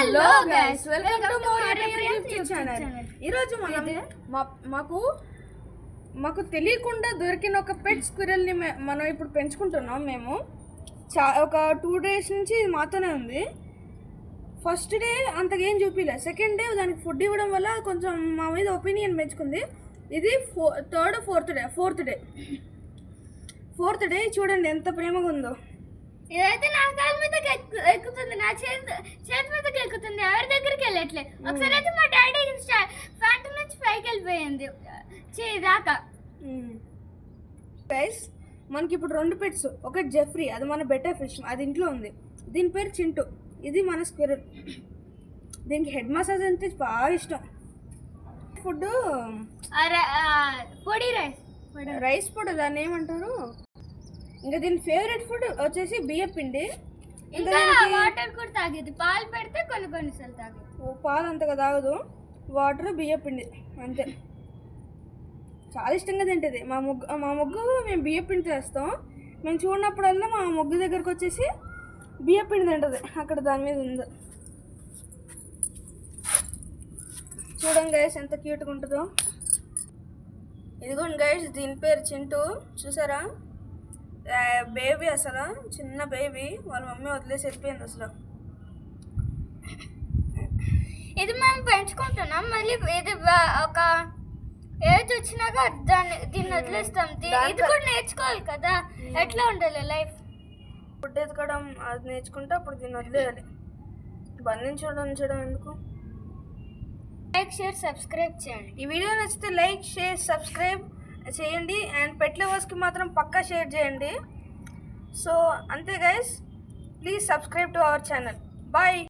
Hello guys, welcome to more YouTube channel. ఈరోజు మాకు తెలియకుండా దొరికిన ఒక పెట్ స్క్విరల్ని మనం ఇప్పుడు పెంచుకుంటున్నాం. మేము ఒక 2 days నుంచి ఇది మాతోనే ఉంది. ఫస్ట్ డే అంతకేం చూపించలేదు. సెకండ్ డే దానికి ఫుడ్ ఇవ్వడం వల్ల కొంచెం మా మీద ఒపీనియన్ పెంచుకుంది. ఇది ఫోర్త్ డే చూడండి ఎంత ప్రేమగా ఉందో. ఇదైతే నా కాళ్ళ మీద ఎక్కుతుంది, నా చేతి మీదకి ఎక్కుతుంది, ఎవరి దగ్గరికి వెళ్ళట్లేదు. ఒకసారి అయితే మా డాడీ ఫ్యాంట్ నుంచి పైకి వెళ్ళిపోయింది దాకా. గైస్, మనకి ఇప్పుడు 2 పెట్స్. ఒకటి జెఫ్రీ, అది మన బెటర్ ఫిష్, అది ఇంట్లో ఉంది. దీని పేరు చింటూ, ఇది మన స్క్విరల్. దీనికి హెడ్ మసాజ్ అంటే బాగా ఇష్టం. ఫుడ్ పొడి రైస్ పొడి, దాన్ని ఏమంటారు. ఇంకా దీని ఫేవరెట్ ఫుడ్ వచ్చేసి బియ్యం పిండి. ఇంకా వాటర్ కూడా తాగేది. పాలు పెడితే కొన్నిసార్లు తాగేది. పాలు అంతగా తాగదు, వాటర్ బియ్యం పిండి అంతే. చాలా ఇష్టంగా తింటుంది. మా ముగ్గు మేము బియ్యం పిండి చేస్తాం. మేము చూడనప్పుడల్లా మా ముగ్గు దగ్గరకు వచ్చేసి బియ్యం పిండి తింటుంది. అక్కడ దాని మీద ఉంది. చూడండి గైస్ ఎంత క్యూట్గా ఉంటుందో. ఇదిగోండి గైస్, దీని పేరు చింటూ. చూసారా, బేబీ, అసలు చిన్న బేబీ. వాళ్ళ మమ్మీ వదిలేసి వెళ్ళిపోయింది అసలు. ఇది మేము పెంచుకుంటున్నాం. మళ్ళీ ఇది ఒక ఏజ్ వచ్చినాక దీన్ని వదిలేస్తాం. ఇది కూడా నేర్చుకోవాలి కదా, ఎట్లా ఉండాలి లైఫ్. ఫుడ్ ఎత్తుకోవడం అది నేర్చుకుంటే అప్పుడు దీన్ని వదిలేయాలి. ఉంచడం ఎందుకు. లైక్, షేర్, సబ్స్క్రైబ్ చేయండి. ఈ వీడియో నచ్చితే లైక్, షేర్, సబ్స్క్రైబ్ చేయండి. అండ్ పెట్ లవర్స్కి మాత్రం పక్కా షేర్ చేయండి. సో అంతే guys, please subscribe to our channel. Bye.